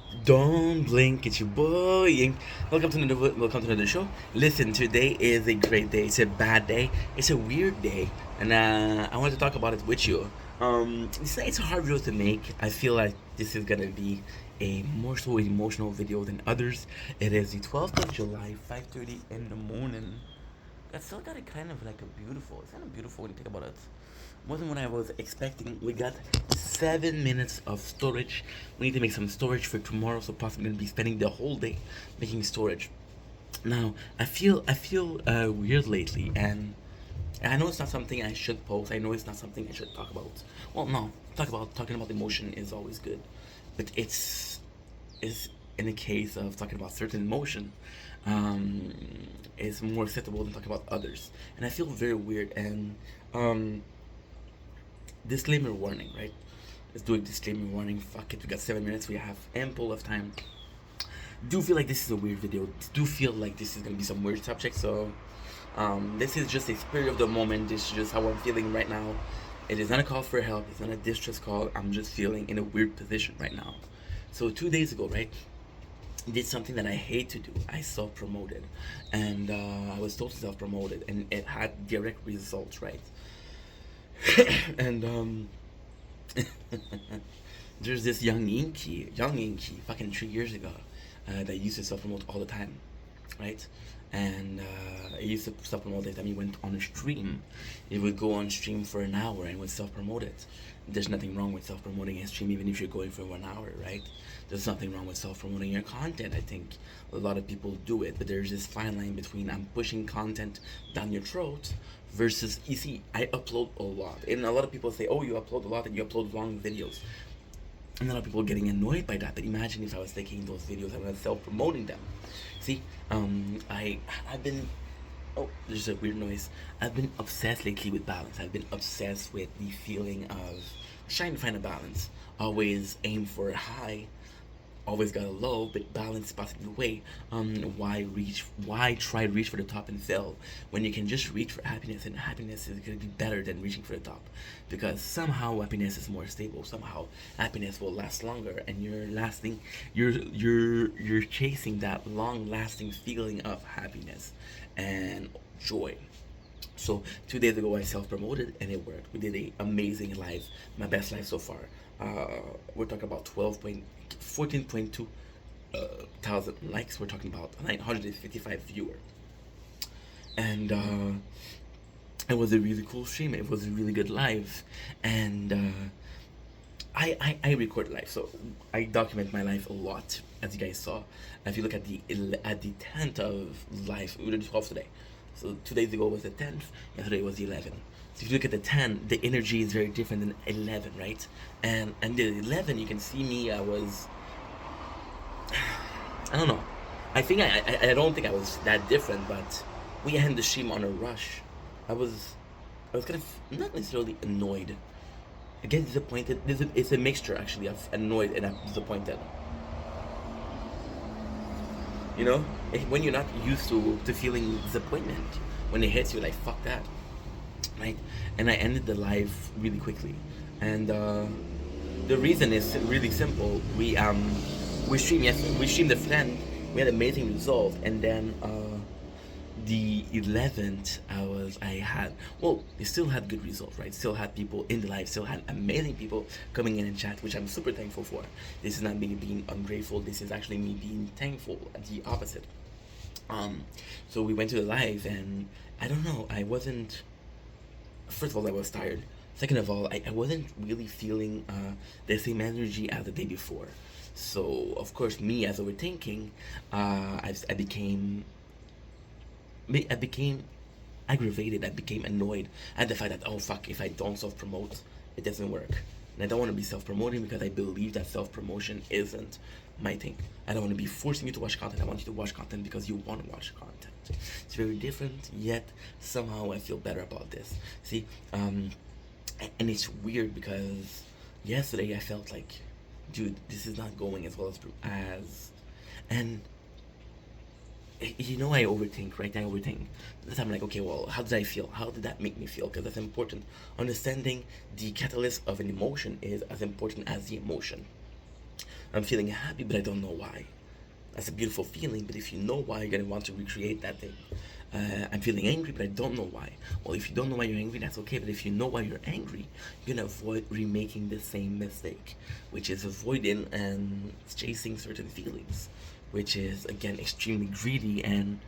Don't blink, it's your boy. Ink. Welcome to another show. Listen, today is a great day. It's a bad day. It's a weird day, and I want to talk about it with you. It's a hard video to make. I feel like this is gonna be a more so emotional video than others. It is the 12th of July, 5:30 in the morning. I still got it kind of like a beautiful. It's kind of beautiful when you think about it. More than what I was expecting. We got 7 minutes of storage. We need to make some storage for tomorrow, so possibly gonna be spending the whole day making storage. Now, I feel weird lately, and I know it's not something I should post. I know it's not something I should talk about. Well, no, talking about emotion is always good, but it's in the case of talking about certain emotion, um, is more acceptable than talking about others, and I feel very weird. And um, disclaimer warning, right? Let's do a disclaimer warning. Fuck it, we got 7 minutes. We have ample of time. Do feel like this is a weird video. Do feel like this is gonna be some weird subject. So, this is just a spirit of the moment. This is just how I'm feeling right now. It is not a call for help. It's not a distress call. I'm just feeling in a weird position right now. So 2 days ago, right, did something that I hate to do. I self promoted, and I was totally self promoted, and it had direct results, right? and there's this young Inky, fucking 3 years ago, that used to self promote all the time, right? And he used to self promote every time he went on a stream. He would go on stream for an hour and would self promote it. There's nothing wrong with self promoting a stream, even if you're going for 1 hour, right? There's nothing wrong with self promoting your content. I think a lot of people do it, but there's this fine line between I'm pushing content down your throat versus, you see, I upload a lot. And a lot of people say, oh, you upload a lot and you upload long videos. And a lot of people getting annoyed by that. But imagine if I was taking those videos and I was self-promoting them. See, I've been, oh, there's a weird noise. I've been obsessed lately with balance. I've been obsessed with the feeling of trying to find a balance. Always aim for a high, always got a low, but balance possibly the way. Why try to reach for the top and fail when you can just reach for happiness, and happiness is going to be better than reaching for the top, because somehow happiness is more stable. Somehow happiness will last longer, and you're chasing that long lasting feeling of happiness and joy. So 2 days ago, I self-promoted and it worked. We did a amazing live, my best live so far. We're talking about 14.2 thousand likes. We're talking about 955 viewers, and it was a really cool stream. It was a really good live, and I record live, so I document my life a lot, as you guys saw. If you look at the 10th of life, we did 12 today. So 2 days ago was the 10th, yesterday was the 11th. So if you look at the 10, the energy is very different than 11, right? And the 11, you can see me. I don't know. I don't think I was that different, but we ended the stream on a rush. I was I was kind of not necessarily annoyed. I get disappointed. It's a mixture actually of annoyed and disappointed. You know, when you're not used to feeling disappointment, when it hits you, like fuck that, right? And I ended the live really quickly, and the reason is really simple. We streamed the friend. We had amazing results, and then the 11th, I had, well, they still had good results, right? Still had people in the live, still had amazing people coming in and chat, which I'm super thankful for. This is not me being ungrateful. This is actually me being thankful at the opposite. Um, so we went to the live, and I don't know. I wasn't. First of all, I was tired. Second of all, I wasn't really feeling the same energy as the day before. So of course, me as overthinking, I became aggravated. I became annoyed at the fact that, oh fuck, if I don't self promote, it doesn't work. And I don't want to be self promoting because I believe that self promotion isn't my thing. I don't want to be forcing you to watch content. I want you to watch content because you want to watch content. It's very different, yet somehow I feel better about this. See, and it's weird because yesterday I felt like, dude, this is not going as well as, and you know, I overthink, right? I overthink. That I'm like, okay, well, how did I feel? How did that make me feel? Because that's important. Understanding the catalyst of an emotion is as important as the emotion. I'm feeling happy, but I don't know why. That's a beautiful feeling, but if you know why, you're gonna want to recreate that thing. I'm feeling angry, but I don't know why. Well, if you don't know why you're angry, that's okay. But if you know why you're angry, you're gonna avoid remaking the same mistake, which is avoiding and chasing certain feelings, which is again extremely greedy and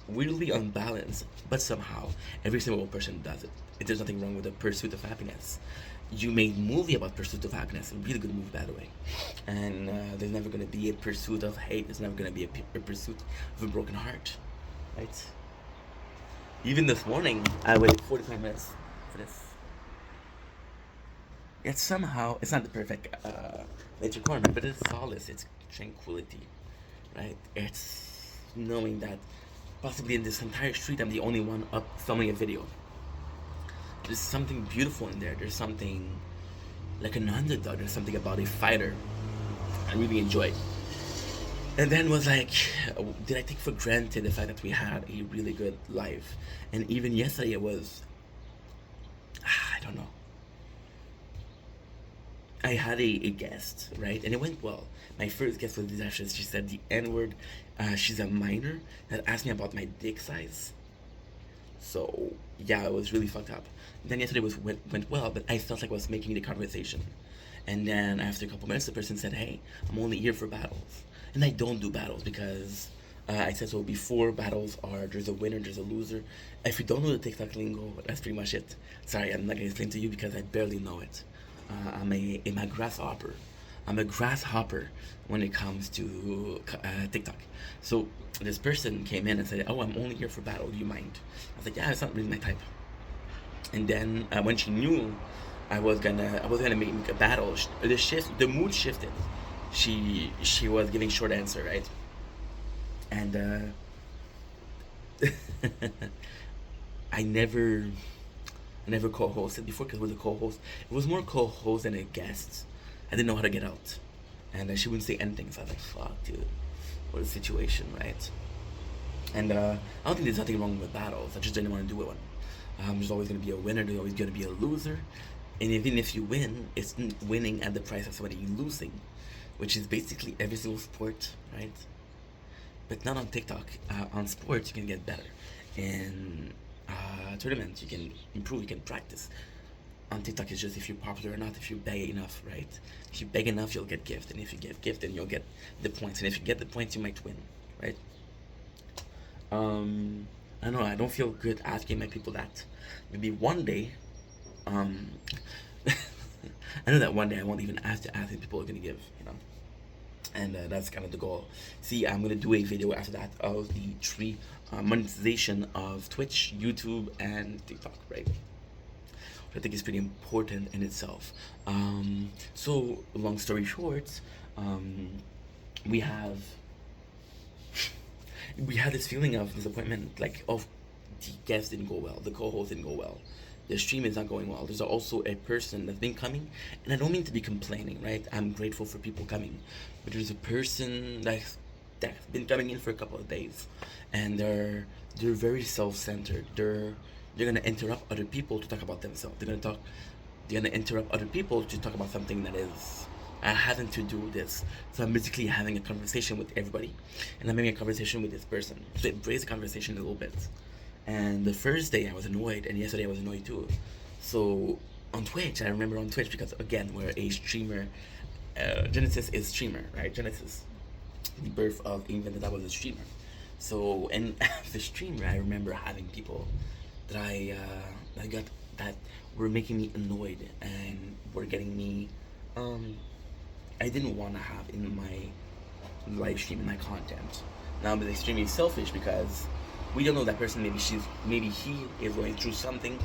weirdly unbalanced. But somehow, every single person does it. There's nothing wrong with the pursuit of happiness. You made a movie about pursuit of happiness, a really good movie by the way, and there's never going to be a pursuit of hate. There's never going to be a pursuit of a broken heart, right? Even this morning I waited 45 minutes for this. Yet somehow it's not the perfect nature corner, but it's solace, it's tranquility, right? It's knowing that possibly in this entire street I'm the only one up filming a video. There's something beautiful in there. There's something like an underdog. There's something about a fighter I really enjoyed. And then was like, did I take for granted the fact that we had a really good life? And even yesterday it was, I don't know. I had a guest, right? And it went well. My first guest was disastrous. She said the N word. She's a minor that asked me about my dick size. So yeah, it was really fucked up. Then yesterday went well, but I felt like I was making the conversation. And then after a couple minutes, the person said, "Hey, I'm only here for battles," and I don't do battles because I said so before. Battles are there's a winner, there's a loser. If you don't know the TikTok lingo, that's pretty much it. Sorry, I'm not gonna explain to you because I barely know it. I'm a grasshopper. I'm a grasshopper when it comes to TikTok. So this person came in and said, "Oh, I'm only here for battle. Do you mind?" I was like, "Yeah, it's not really my type." And then when she knew I was gonna make a battle, the mood shifted. She was giving short answer, right? And I never I never co-hosted before because it was a co-host. It was more co-host than a guest. I didn't know how to get out, and she wouldn't say anything. So I was like, "Fuck, dude, what a situation, right?" And I don't think there's nothing wrong with battles. I just didn't want to do it one. There's always gonna be a winner. There's always gonna be a loser, and even if you win, it's winning at the price of somebody losing, which is basically every single sport, right? But not on TikTok. On sports, you can get better. In tournaments, you can improve. You can practice. On TikTok, it's just if you're popular or not. If you beg enough, right? If you beg enough, you'll get gift, and if you get gift, then you'll get the points, and if you get the points, you might win, right? I don't know. I don't feel good asking my people that. Maybe one day, um, I know that one day I won't even ask if people are gonna give, and that's kind of the goal. See, I'm gonna do a video after that of the three monetization of Twitch, YouTube, and TikTok, right? I think is pretty important in itself. So long story short, um, we have we had this feeling of disappointment, like of the guest didn't go well, the co-host didn't go well, the stream is not going well. There's also a person that's been coming, and I don't mean to be complaining, right? I'm grateful for people coming, but there's a person that's been coming in for a couple of days, and they're very self-centered. They're gonna interrupt other people to talk about themselves. They're gonna interrupt other people to talk about something that is having to do with this. So I'm basically having a conversation with everybody, and I'm having a conversation with this person. So it breaks the conversation a little bit. And the first day I was annoyed, and yesterday I was annoyed too. So on Twitch, I remember on Twitch because again we're a streamer. Genesis is streamer, right? Genesis, the birth of England, that was a streamer. So and as a streamer, I remember having people that I got that were making me annoyed and were getting me. I didn't want to have in my live stream in my content. Now I'm extremely selfish because we don't know that person. Maybe he is going through something.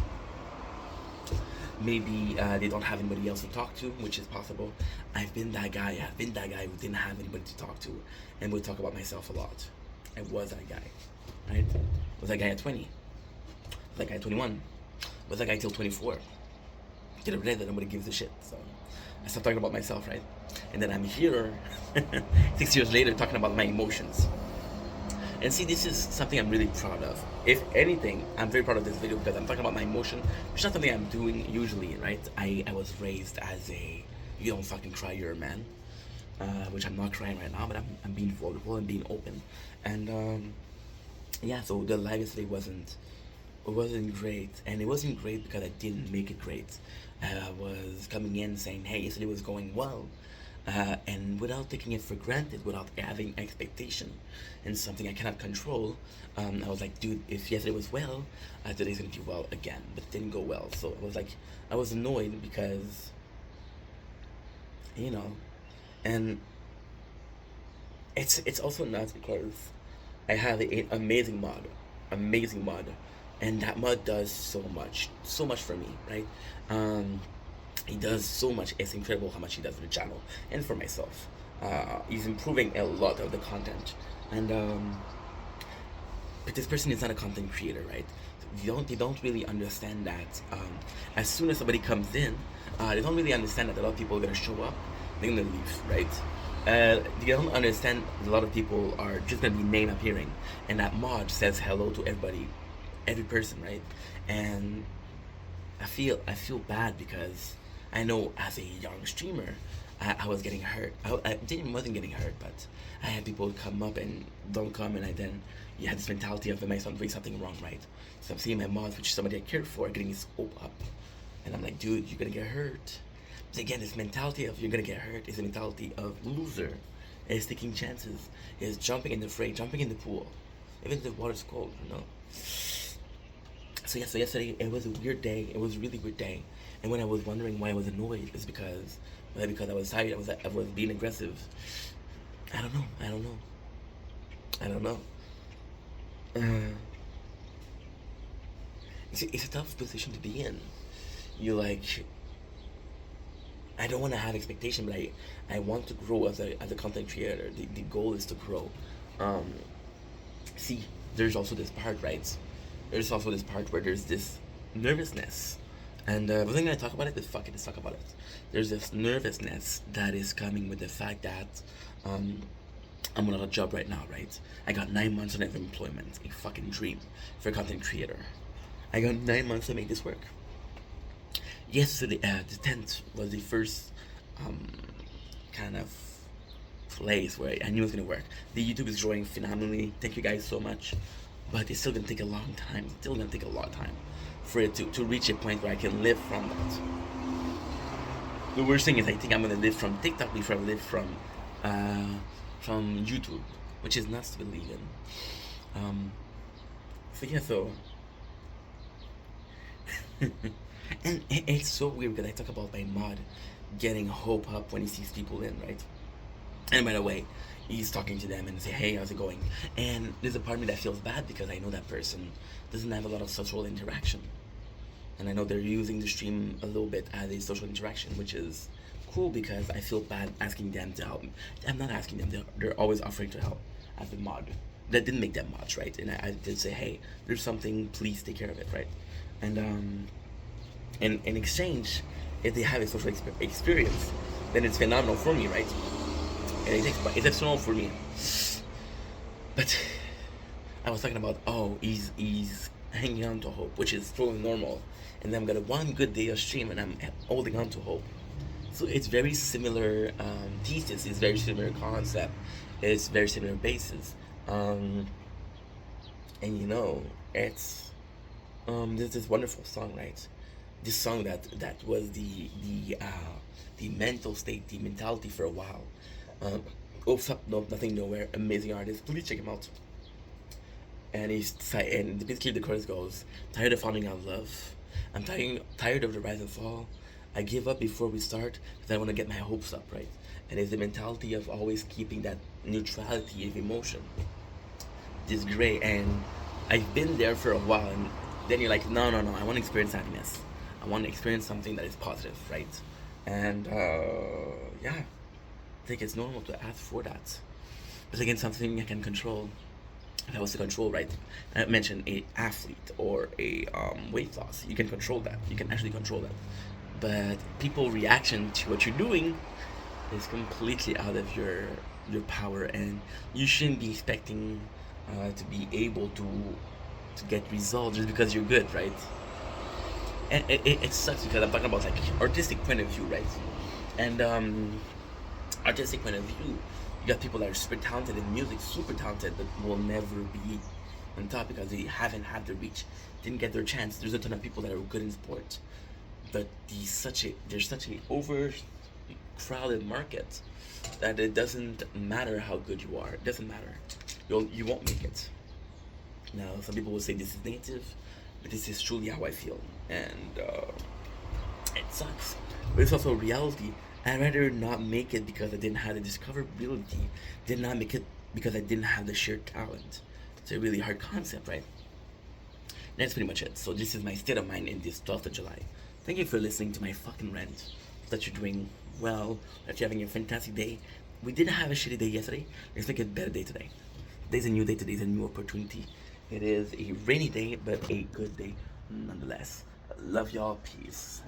Maybe they don't have anybody else to talk to, which is possible. I've been that guy who didn't have anybody to talk to, and would talk about myself a lot. I was that guy, right? Was that guy at 20? Was that guy at 21? Was that guy till 24? Get rid of that, nobody gives a shit. So I stopped talking about myself, right? And then I'm here 6 years later talking about my emotions. And see, this is something I'm really proud of. If anything, I'm very proud of this video because I'm talking about my emotion. It's not something I'm doing usually, right? I was raised as a, you don't fucking cry, you're a man. which I'm not crying right now, but I'm being vulnerable and being open. And yeah, so the live yesterday wasn't great, and it wasn't great because I didn't make it great. I was coming in saying, "Hey, yesterday was going well," and without taking it for granted, without having expectation, and something I cannot control. I was like, "Dude, if yesterday was well, today's gonna be well again," but it didn't go well. So I was like, I was annoyed because you know, and it's also not because I have an amazing mod, and that mod does so much for me, right? Um, he does so much. It's incredible how much he does for the channel and for myself. He's improving a lot of the content, and but this person is not a content creator, right? They don't really understand that. As soon as somebody comes in, they don't really understand that a lot of people are gonna show up, they're gonna leave, right? They don't understand a lot of people are just gonna be name appearing, and that mod says hello to everybody, every person, right? And I feel bad because I know as a young streamer, I was getting hurt. I didn't wasn't getting hurt, but I had people come up and don't come, and I then you had this mentality of am I doing something wrong, right? So I'm seeing my mods, which is somebody I care for, getting his hope up, and I'm like, dude, you're gonna get hurt. But again, this mentality of you're gonna get hurt is a mentality of loser. Is taking chances. Is jumping in the fray, jumping in the pool, even if the water's cold, you know. So yesterday it was a weird day. It was a really weird day. And when I was wondering why I was annoyed, it's because I was tired. I was being aggressive. I don't know. I don't know. I don't know. Uh, it's a tough position to be in. You like. I don't want to have expectation, but I want to grow as a content creator. The goal is to grow. Um, See, there's also this part, right? There's also this part where there's this nervousness. And we're not gonna talk about it, but fuck it, let's talk about it. There's this nervousness that is coming with the fact that um, I'm without a job right now, right? I got 9 months of employment, a fucking dream for a content creator. I got 9 months to make this work. Yesterday, the 10th was the first um, kind of place where I knew it was gonna work. The YouTube is growing phenomenally. Thank you guys so much. But it's still gonna take a long time. It's still gonna take a lot of time for it to reach a point where I can live from that. The worst thing is I think I'm gonna live from TikTok before I live from YouTube, which is nuts to believe in. So yeah, so and it's so weird because I talk about my mod getting hope up when he sees people in, right? And by the way, he's talking to them and say, "Hey, how's it going?" And there's a part of me that feels bad because I know that person doesn't have a lot of social interaction, and I know they're using the stream a little bit as a social interaction, which is cool because I feel bad asking them to help me. I'm not asking them; they're always offering to help as a mod. That didn't make them mods, right? And I did say, "Hey, there's something. Please take care of it," right? And in exchange, if they have a social experience, then it's phenomenal for me, right? And it's exceptional for me. But I was talking about, oh, he's hanging on to hope, which is totally normal. And then I've got one good day of stream and I'm holding on to hope. So it's very similar thesis, it's very similar concept, it's very similar basis. And you know, it's there's this wonderful song, right? This song that was the mental state, the mentality for a while. Oops Up, No, Nothing Nowhere, amazing artist. Please check him out. And basically the chorus goes, "Tired of falling out of love. I'm tired of the rise and fall. I give up before we start because I want to get my hopes up," right? And it's the mentality of always keeping that neutrality of emotion. This gray, and I've been there for a while, and then you're like, no, I want to experience happiness. I want to experience something that is positive, right? And yeah, I think it's normal to ask for that. But again, something I can control. If I was to control, right? I mentioned a athlete or a weight loss. You can control that. You can actually control that. But people reaction to what you're doing is completely out of your power, and you shouldn't be expecting to be able to get results just because you're good, right? And it sucks because I'm talking about like artistic point of view, right? And artistic point of view, you got people that are super talented in music, super talented, but will never be on top because they haven't had the reach, didn't get their chance. There's a ton of people that are good in sports, but there's such a overcrowded market that it doesn't matter how good you are. It doesn't matter. You won't make it. Now, some people will say this is native, but this is truly how I feel, and it sucks. But it's also a reality. I'd rather not make it because I didn't have the discoverability. Did not make it because I didn't have the sheer talent. It's a really hard concept, right? That's pretty much it. So this is my state of mind in this 12th of July. Thank you for listening to my fucking rant. That you're doing well, that you're having a fantastic day. We didn't have a shitty day yesterday. Let's make it a better day today. Today's a new day, today's a new opportunity. It is a rainy day, but a good day nonetheless. Love y'all, peace.